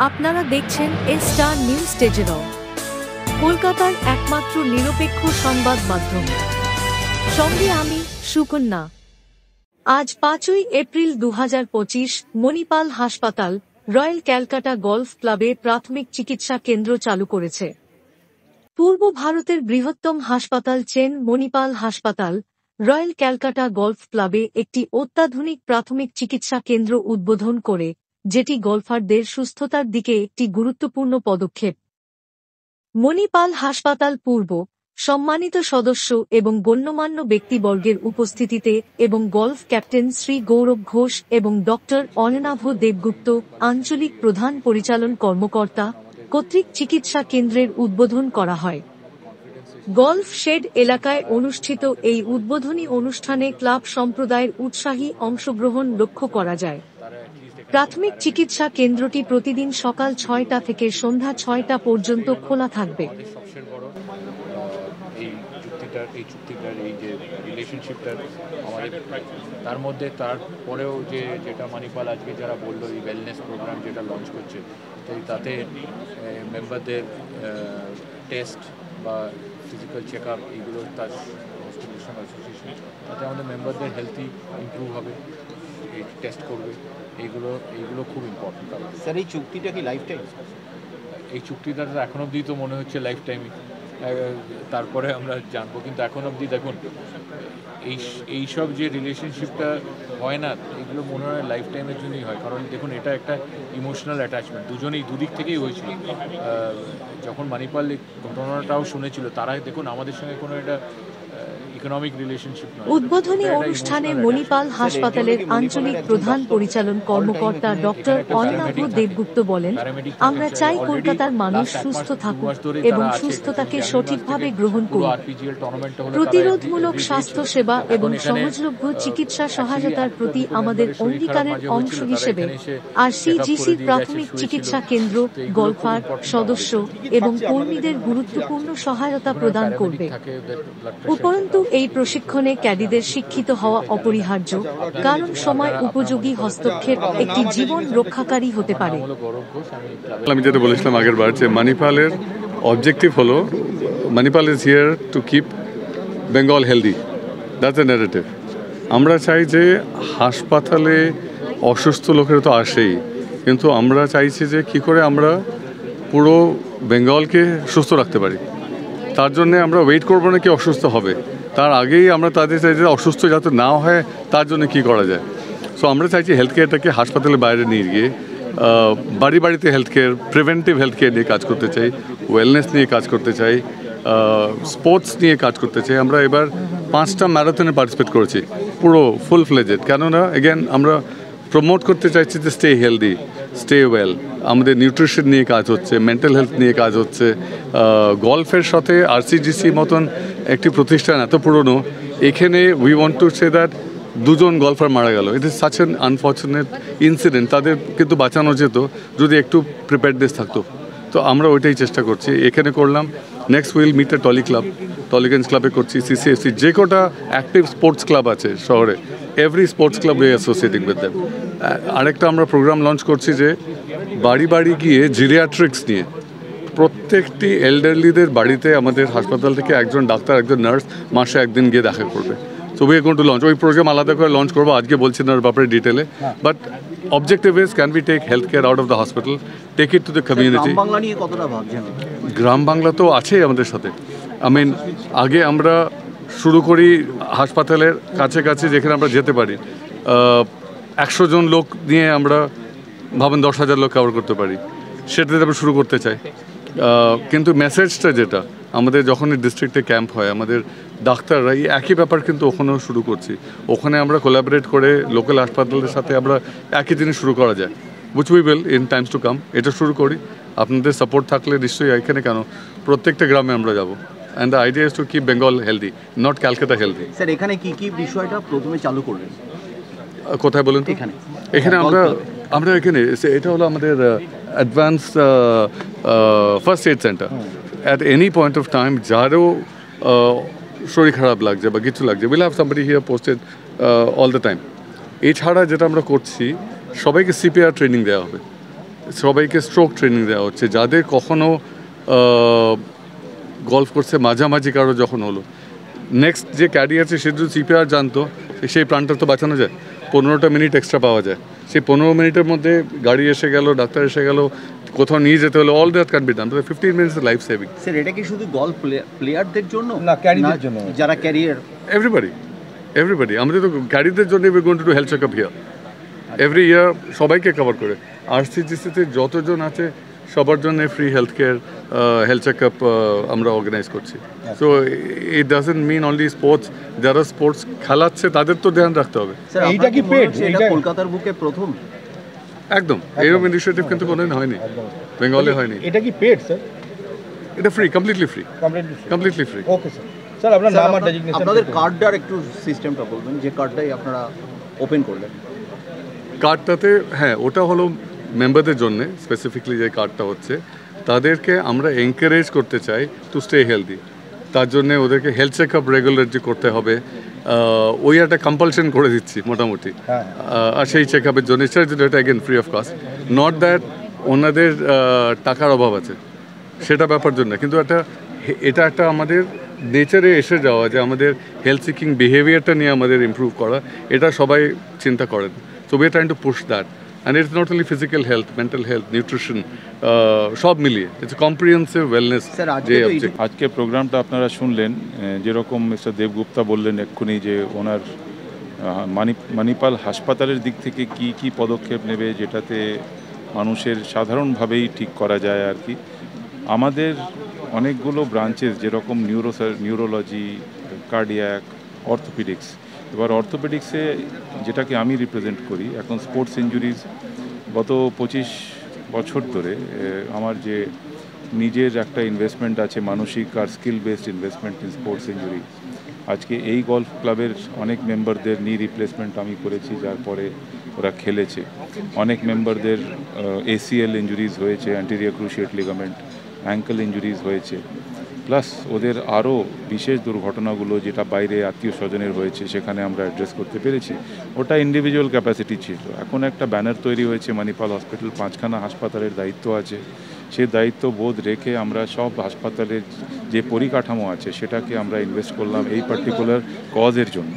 আপনারা দেখছেন star news television, কলকাতার একমাত্র নিরপেক্ষ সংবাদ মাধ্যম। সঙ্গে আমি সুকন্যা। আজ 5ই এপ্রিল 2025 মণিপাল হাসপাতাল রয়্যাল ক্যালকাটা গলফ ক্লাবে প্রাথমিক চিকিৎসা কেন্দ্র চালু করেছে। পূর্ব ভারতের বৃহত্তম হাসপাতাল চেন মণিপাল হাসপাতাল রয়্যাল ক্যালকাটা গলফ ক্লাবে একটি অত্যাধুনিক প্রাথমিক চিকিৎসা কেন্দ্র উদ্বোধন করে, যেটি গলফারদের সুস্থতার দিকে একটি গুরুত্বপূর্ণ পদক্ষেপ। মণিপাল হাসপাতাল পূর্ব সম্মানিত সদস্য এবং গণ্যমান্য ব্যক্তিবর্গের উপস্থিতিতে এবং গলফ ক্যাপ্টেন শ্রী গৌরব ঘোষ এবং ডক্টর অননাভ দেবগুপ্ত, আঞ্চলিক প্রধান পরিচালন কর্মকর্তা কর্তৃক চিকিৎসা কেন্দ্রের উদ্বোধন করা হয়। গলফ শেড এলাকায় অনুষ্ঠিত এই উদ্বোধনী অনুষ্ঠানে ক্লাব সম্প্রদায়ের উৎসাহী অংশগ্রহণ লক্ষ্য করা যায়। প্রাথমিক চিকিৎসা কেন্দ্রটি প্রতিদিন সকাল 6টা থেকে সন্ধ্যা 6টা পর্যন্ত খোলা থাকবে। এই চুক্তিটার এই যে রিলেশনশিপটার আমাদের তার মধ্যে তারপরেও যেটা মণিপাল আজকে যারা বললো এই ওয়েলনেস প্রোগ্রাম যেটা লঞ্চ করছে, তো তাতে মেম্বারদের টেস্ট বা ফিজিক্যাল চেক আপ এইগুলো তার হসপিটাল অ্যাসোসিয়েশন, তাতে আমাদের মেম্বারদের হেলথি ইমপ্রুভ হবে, এই টেস্ট করবে, এইগুলো খুব ইম্পর্টেন্ট। স্যার, এই চুক্তিটা কি লাইফ টাইম? এই চুক্তিটা এখন অবধি তো মনে হচ্ছে লাইফ টাইমই, তারপরে আমরা জানবো, কিন্তু এখন অবধি দেখুন এইসব যে রিলেশনশিপটা হয় না, এগুলো মনে হয় লাইফ টাইমের জন্যই হয়। কারণ দেখুন, এটা একটা ইমোশনাল অ্যাটাচমেন্ট দুদিক থেকেই হয়েছিল। যখন মণিপাল ঘটনাটাও শুনেছিল, তারা দেখুন আমাদের সঙ্গে কোনো একটা ইকোনমিক রিলেশনশিপ নয়। উদ্বোধনী অনুষ্ঠানে মণিপাল হাসপাতালের আঞ্চলিক প্রধান পরিচালন কর্মকর্তা ডক্টর অননাভ দেবগুপ্ত বলেন, আমরা চাই কলকাতার মানুষ সুস্থ থাকুক এবং সুস্থতাকে সঠিকভাবে গ্রহণ করুক। প্রতিরোধমূলক স্বাস্থ্য সেবা এবং সহজলভ্য চিকিৎসা সহায়তার প্রতি আমাদের অঙ্গীকারের অংশ হিসেবে আরসিজিসির প্রাথমিক চিকিৎসা কেন্দ্র গলফার সদস্য এবং কর্মীদের গুরুত্বপূর্ণ সহায়তা প্রদান করবে। উপরন্তু এই প্রশিক্ষণে ক্যাডিদের শিক্ষিত হওয়া অপরিহার্য, কারণ সময় উপযোগী হস্তক্ষেপ একটি জীবন রক্ষাকারী হতে পারে। আমি যেটা বলেছিলাম আগের বার, যে মণিপালের অবজেক্টিভ হলো, Manipal is here to keep Bengal healthy, that's the narrative. আমরা চাই যে হাসপাতালে অসুস্থ লোকেরা তো আসেই, কিন্তু আমরা চাইছি যে কী করে আমরা পুরো বেঙ্গলকে সুস্থ রাখতে পারি। তার জন্য আমরা ওয়েট করবো না কি অসুস্থ হবে, তার আগেই আমরা তাদের চাই যে অসুস্থ যাতে না হয় তার জন্য কি করা যায়। সো আমরা চাইছি হেলথ কেয়ারটাকে হাসপাতালের বাইরে নিয়ে গিয়ে বাড়িতে health care, preventive health care নিয়ে কাজ করতে চাই, ওয়েলনেস নিয়ে কাজ করতে চাই, স্পোর্টস নিয়ে কাজ করতে চাই। আমরা এবার 5টা ম্যারাথনে পার্টিসিপেট করেছি, পুরো ফুল ফ্লেজেড। কেননা এগেন আমরা প্রমোট করতে চাইছি যে স্টে হেলদি, স্টে ওয়েল। আমাদের নিউট্রিশন নিয়ে কাজ হচ্ছে, মেন্টাল হেলথ নিয়ে কাজ হচ্ছে। গলফের সাথে আরসিজিসি মতন একটি প্রতিষ্ঠান এত পুরনো, এখানে we want to say that 2জন গলফার মারা গেল। It is such an unfortunate incident. তাদের কিন্তু বাঁচানো যেত যদি একটু প্রিপেয়ারনেস থাকতো। তো আমরা ওইটাই চেষ্টা করছি, এখানে করলাম। Next will meet the Tollygunge ক্লাবে করছি, সিসিএফসি, যে কটা অ্যাক্টিভ স্পোর্টস ক্লাব আছে শহরে, every sports club we associating with them. আরেকটা আমরা প্রোগ্রাম লঞ্চ করছি যে বাড়ি গিয়ে জিরিয়াট্রিক্স নিয়ে, প্রত্যেকটি এল্ডারলিদের বাড়িতে আমাদের হাসপাতাল থেকে একজন ডাক্তার, একজন নার্স মাসে একদিন গিয়ে দেখা করবে। So we are going to launch, ওই প্রোগ্রাম আলাদা করে লঞ্চ করবো, আজকে বলছি না ওর ব্যাপারে ডিটেলে। But objective is, can we take health care out of the hospital, take it to the community. গ্রাম বাংলা তো আছেই আমাদের সাথে। আগে আমরা শুরু করি হাসপাতালের কাছে যেখানে আমরা যেতে পারি। 100 জন লোক নিয়ে আমরা ভাবেন 10,000 লোক কভার করতে পারি, সেটাতে আমরা শুরু করতে চাই। কিন্তু মেসেজটা যেটা আমাদের যখনই ডিস্ট্রিক্টে ক্যাম্প হয়, আমাদের ডাক্তাররা এই একই ব্যাপার কিন্তু ওখানেও শুরু করছি। ওখানে আমরা কোলাবোরেট করে লোকাল হাসপাতালের সাথে আমরা একই জিনিস শুরু করা যায়, which we will in times to come. এটা শুরু করি, আপনাদের সাপোর্ট থাকলে নিশ্চয়ই এখানে কেন প্রত্যেকটা গ্রামে আমরা যাব। And the idea is to keep Bengal healthy, not Calcutta healthy. Sir, এখানে কি বিষয়টা প্রথমে চালু করলেন? কোথায় বলেন তো? এখানে আমরা এখানে, এটা হলো আমাদের advance first aid centre. At any point of time যারও শরীর খারাপ লাগছে বা কিছু লাগছে, will have somebody here posted all the time. এছাড়া যেটা আমরা করছি, সবাইকে সিপিআর ট্রেনিং দেওয়া হবে। সবাইকে স্ট্রোক ট্রেনিং দেওয়া হচ্ছে, যাদের কখনো গলফ কোর্সে মাঝামাঝি কারো যখন হলো, নেক্সট যে ক্যাডি আছে সে যদি সিপিআর জানতো, সেই প্রাণটা তো বাঁচানো যায়। 15টা মিনিট এক্সট্রা পাওয়া যায়, সেই 15 মিনিটের মধ্যে গাড়ি এসে গেল, ডাক্তার এসে গেল, কোথাও নিয়ে যেতে হলো, all that can be done. 15 minutes life saving. Sir এটা কি শুধু গলফ প্লেয়ারদের জন্য না, ক্যাডিদের জন্য, যারা ক্যারিয়ার? এভরিবডি। আমাদের তো ক্যাডিদের জন্য we going to do health checkup here every year, সবাইকে কভার করে। আরসিজিসিতে যতজন আছে সবার জন্য free health care, health checkup আমরা অর্গানাইজ করছি। So it doesn't mean only sports, যারা স্পোর্টস খেলাচ্ছে তাদের তো ধ্যান রাখতে হবে। স্যার এইটা কি পেড? এটা কলকাতার বুকে প্রথম? একদম, এরকম ইনিশিয়েটিভ কিন্তু কোনোদিন হয়নি, বেঙ্গলে হয়নি। এটা কি পেড স্যার? এটা free, completely free. Okay sir. Sir আপনার নাম আর ডেজিগনেশন? আপনাদের কার্ডটার একটু সিস্টেমটা বলবেন, যে কার্ডটাই আপনারা ওপেন করলেন। কার্ডটাতে, হ্যাঁ, ওটা হলো মেম্বারদের জন্য স্পেসিফিকলি যে কার্ডটা হচ্ছে, তাদেরকে আমরা এনকারেজ করতে চাই টু স্টে হেলদি। তার জন্য ওদেরকে হেলথ চেকআপ রেগুলারলি করতে হবে, ওই একটা কম্পালশন করে দিচ্ছি মোটামুটি। আর সেই চেকআপের জন্য এটা again free of cost, not that ওনাদের টাকার অভাব আছে সেটা ব্যাপার জন্য, কিন্তু এটা একটা আমাদের নেচারে এসে যাওয়া, যে আমাদের হেলথ সিকিং বিহেভিয়ারটা নিয়ে আমাদের ইমপ্রুভ করা, এটা সবাই চিন্তা করেন। So we are trying to push that, and it's not only physical health, mental health, nutrition, সব মিলিয়ে ইটস কম্প্রিহেন্সিভ ওয়েলনেস। আজকে প্রোগ্রামটা আপনারা শুনলেন, যেরকম মিস্টার দেবগুপ্তা বললেন এক্ষুনি, যে ওনার মানিপাল হাসপাতালের দিক থেকে কি পদক্ষেপ নেবে যেটাতে মানুষের সাধারণভাবেই ঠিক করা যায় আর কি। আমাদের অনেকগুলো ব্রাঞ্চেস, যেরকম নিউরোলজি, কার্ডিয়াক, অর্থোপেডিক্স। এবার অর্থোপেডিক্সে যেটাকে আমি রিপ্রেজেন্ট করি, এখন স্পোর্টস ইঞ্জুরিজ গত 25 বছর ধরে আমার যে নিজের একটা ইনভেস্টমেন্ট আছে, মানসিক আর skill based investment in sports injury. আজকে এই গলফ ক্লাবের অনেক মেম্বারদের নি রিপ্লেসমেন্ট আমি করেছি, যার পরে ওরা খেলেছে। অনেক মেম্বারদের ACL ইঞ্জুরিজ হয়েছে, anterior cruciate ligament, ankle injuries হয়েছে, প্লাস ওদের আরও বিশেষ দুর্ঘটনাগুলো যেটা বাইরে আত্মীয় স্বজনের হয়েছে, সেখানে আমরা অ্যাড্রেস করতে পেরেছি। ওটা ইন্ডিভিজুয়াল ক্যাপাসিটি ছিল। এখন একটা ব্যানার তৈরি হয়েছে, মানিপাল হসপিটাল 5খানা হাসপাতালের দায়িত্ব আছে, সেই দায়িত্ব বোধ রেখে আমরা সব হাসপাতালের যে পরিকাঠামো আছে সেটাকে আমরা ইনভেস্ট করলাম এই পার্টিকুলার কজের জন্য।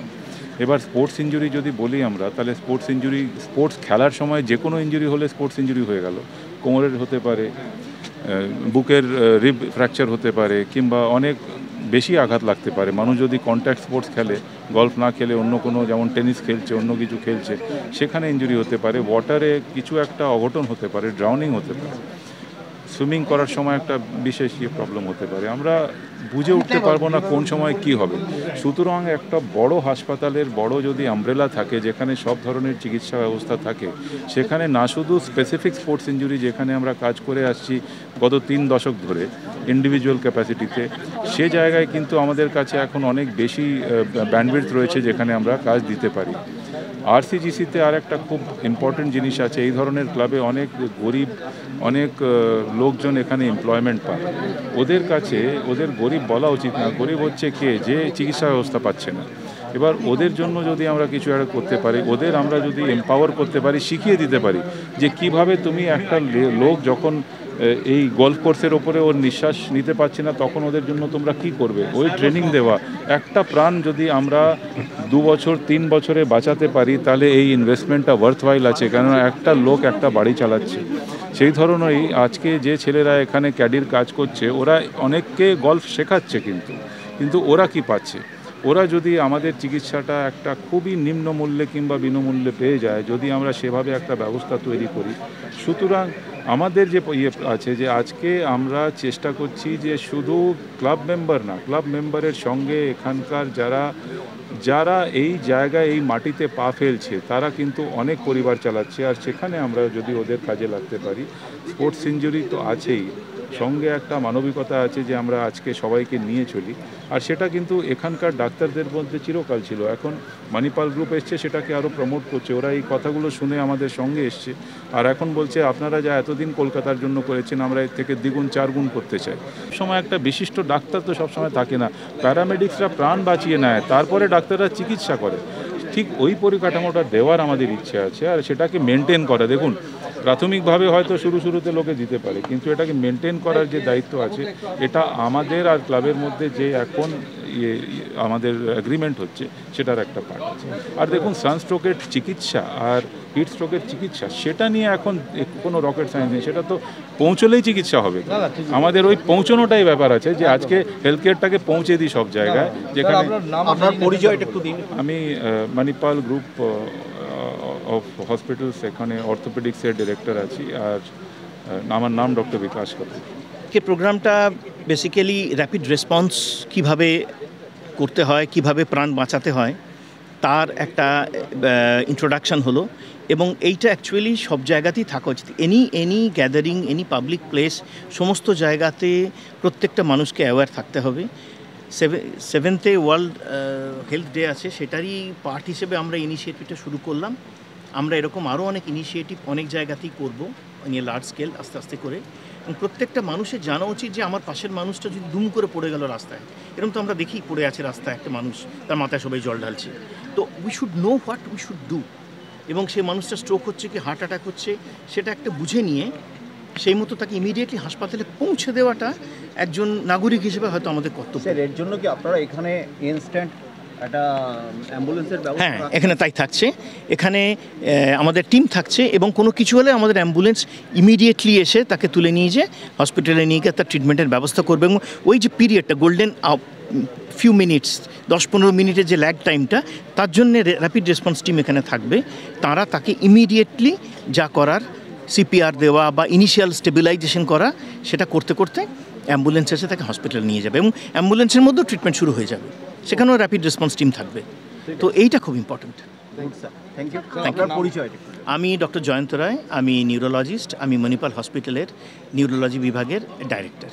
এবার স্পোর্টস ইঞ্জুরি যদি বলি আমরা, তাহলে স্পোর্টস খেলার সময় যে কোনো ইঞ্জুরি হলে স্পোর্টস ইঞ্জুরি হয়ে গেল। কোমরের হতে পারে, বুকের রিব ফ্র্যাকচার হতে পারে, কিংবা অনেক বেশি আঘাত লাগতে পারে। মানুষ যদি কন্ট্যাক্ট স্পোর্টস খেলে, গলফ না খেলে অন্য কোনো, যেমন টেনিস খেলছে, অন্য কিছু খেলছে, সেখানে ইঞ্জুরি হতে পারে। ওয়াটারে কিছু একটা অঘটন হতে পারে, ড্রাউনিং হতে পারে, সুইমিং করার সময় একটা বিশেষ প্রবলেম হতে পারে। আমরা বুঝে উঠতে পারবো না কোন সময় কি হবে। সুতরাং একটা বড় হাসপাতালের বড় যদি আমব্রেলা থাকে, যেখানে সব ধরনের চিকিৎসা ব্যবস্থা থাকে, সেখানে না শুধু স্পেসিফিক স্পোর্টস ইঞ্জুরি, যেখানে আমরা কাজ করে আসছি গত 3 দশক ধরে ইন্ডিভিজুয়াল ক্যাপাসিটিতে, সে জায়গায় কিন্তু আমাদের কাছে এখন অনেক বেশি ব্যান্ডউইডথ রয়েছে, যেখানে আমরা কাজ দিতে পারি। আরসিজিসিতে আর একটা খুব ইম্পর্টেন্ট জিনিস আছে, এই ধরনের ক্লাবে অনেক গরিব, অনেক লোকজন এখানে এমপ্লয়মেন্ট পায়। ওদের কাছে ওদের গরিব বলা উচিত না, গরিব হচ্ছে কে, যে চিকিৎসা ব্যবস্থা পাচ্ছে না। এবার ওদের জন্য যদি আমরা কিছু একটা করতে পারি, ওদের আমরা যদি এম্পাওয়ার করতে পারি, শিখিয়ে দিতে পারি যে কিভাবে তুমি একটা লোক যখন এই গলফ কোর্সের ওপরে ওর নিঃশ্বাস নিতে পারছে না, তখন ওদের জন্য তোমরা কি করবে, ওই ট্রেনিং দেওয়া। একটা প্রাণ যদি আমরা 2 বছর 3 বছরে বাঁচাতে পারি, তাহলে এই ইনভেস্টমেন্টটা ওয়ার্থওয়াইল আছে, কেননা একটা লোক একটা বাড়ি চালাচ্ছে। সেই ধরনেরই আজকে যে ছেলেরা এখানে ক্যাডির কাজ করছে, ওরা অনেককে গলফ শেখাচ্ছে, কিন্তু ওরা কি পাচ্ছে? ওরা যদি আমাদের চিকিৎসাটা একটা খুবই নিম্ন মূল্যে কিংবা বিনামূল্যে পেয়ে যায়, যদি আমরা সেভাবে একটা ব্যবস্থা তৈরি করি। সুতরাং আমাদের যে আছে, যে আজকে আমরা চেষ্টা করছি যে শুধু ক্লাব মেম্বার না, ক্লাব মেম্বারের সঙ্গে এখানকার যারা এই জায়গায় এই মাটিতে পা ফেলছে, তারা কিন্তু অনেক পরিবার চালাচ্ছে। আর সেখানে আমরা যদি ওদের কাজে লাগতে পারি, স্পোর্টস ইঞ্জুরি তো আছেই, সঙ্গে একটা মানবিকতা আছে যে আমরা আজকে সবাইকে নিয়ে চলি। আর সেটা কিন্তু এখানকার ডাক্তারদের মধ্যে চিরকাল ছিল। এখন মানিপাল গ্রুপ এসছে, সেটাকে আরও প্রমোট করছে। ওরা এই কথাগুলো শুনে আমাদের সঙ্গে এসছে, আর এখন বলছে আপনারা যা এতদিন কলকাতার জন্য করেছেন, আমরা এর থেকে দ্বিগুণ 4 গুণ করতে চাই। সময় একটা বিশিষ্ট ডাক্তার তো সবসময় থাকে না, প্যারামেডিক্সরা প্রাণ বাঁচিয়ে নেয়, তারপরে ডাক্তাররা চিকিৎসা করে। ঠিক ওই পরিকাঠামোটা দেওয়ার আমাদের ইচ্ছে আছে, আর সেটাকে মেনটেন করা। দেখুন, প্রাথমিকভাবে হয়তো শুরুতে লোকে দিতে পারে, কিন্তু এটাকে মেনটেন করার যে দায়িত্ব আছে এটা আমাদের আর ক্লাবের মধ্যে যে এখন আমাদের এগ্রিমেন্ট হচ্ছে সেটার একটা পার্ট আছে। আর দেখুন, সানস্ট্রোকের চিকিৎসা আর হিট স্ট্রোকের চিকিৎসা সেটা নিয়ে এখন কোনো রকেট সায়েন্স নেই, সেটা তো পৌঁছলেই চিকিৎসা হবে। আমাদের ওই পৌঁছানোটাই ব্যাপার আছে, যে আজকে হেলথ কেয়ারটাকে পৌঁছে দিই সব জায়গায়, যেখানে আপনার পরিচয়টা একটু দিন। আমি মণিপাল গ্রুপ অফ হসপিটালস, এখানে অর্থোপেডিক্সের ডিরেক্টর আছি, আর আমার নাম ডক্টর বিকাশ কাপুর। এই প্রোগ্রামটা বেসিক্যালি র্যাপিড রেসপন্স কিভাবে করতে হয়, কিভাবে প্রাণ বাঁচাতে হয় তার একটা ইন্ট্রোডাকশন হলো, এবং এইটা অ্যাকচুয়ালি সব জায়গাতেই থাকা উচিত। Any gathering, any public place, সমস্ত জায়গাতে প্রত্যেকটা মানুষকে অ্যাওয়্যার থাকতে হবে। 7th ওয়ার্ল্ড হেলথ ডে আছে, সেটারই পার্ট হিসেবে আমরা ইনিশিয়েটিভটা শুরু করলাম। আমরা এরকম আরও অনেক ইনিশিয়েটিভ অনেক জায়গাতেই করব, নিয়ে লার্জ স্কেল আস্তে আস্তে করে। এবং প্রত্যেকটা মানুষের জানা উচিত যে আমার পাশের মানুষটা যদি দুম করে পড়ে গেল রাস্তায়, এরকম তো আমরা দেখি পড়ে আছে রাস্তায় একটা মানুষ, তার মাথায় সবাই জল ঢালছে, তো we should know what we should do. এবং সেই মানুষটা স্ট্রোক হচ্ছে কি হার্ট অ্যাটাক হচ্ছে সেটা একটা বুঝে নিয়ে সেই মতো তাকে ইমিডিয়েটলি হাসপাতালে পৌঁছে দেওয়াটা একজন নাগরিক হিসেবে হয়তো আমাদের কর্তব্য। স্যার, এর জন্য কি আপনারা এখানে ইনস্ট্যান্ট একটা অ্যাম্বুলেন্সের ব্যবস্থা? হ্যাঁ, এখানে তাই থাকছে, এখানে আমাদের টিম থাকছে, এবং কোনো কিছু হলে আমাদের অ্যাম্বুলেন্স ইমিডিয়েটলি এসে তাকে তুলে নিয়ে যেয়ে হসপিটালে নিয়ে গিয়ে তার ট্রিটমেন্টের ব্যবস্থা করবে। এবং ওই যে পিরিয়ডটা গোল্ডেন ফিউ মিনিটস, 10-15 মিনিটের যে ল্যাগ টাইমটা, তার জন্য র্যাপিড রেসপন্স টিম এখানে থাকবে। তারা তাকে ইমিডিয়েটলি যা করার, সিপিআর দেওয়া বা ইনিশিয়াল স্টেবিলাইজেশন করা, সেটা করতে করতে অ্যাম্বুলেন্স এসে তাকে হসপিটালে নিয়ে যাবে, এবং অ্যাম্বুলেন্সের মধ্যেও ট্রিটমেন্ট শুরু হয়ে যাবে, সেখানেও র্যাপিড রেসপন্স টিম থাকবে। তো এইটা খুব ইম্পর্ট্যান্ট। Thank you. আপনার পরিচয়টা? আমি ডক্টর জয়ন্ত রায়, আমি নিউরোলজিস্ট, আমি মণিপাল হসপিটালের নিউরোলজি বিভাগের ডাইরেক্টর।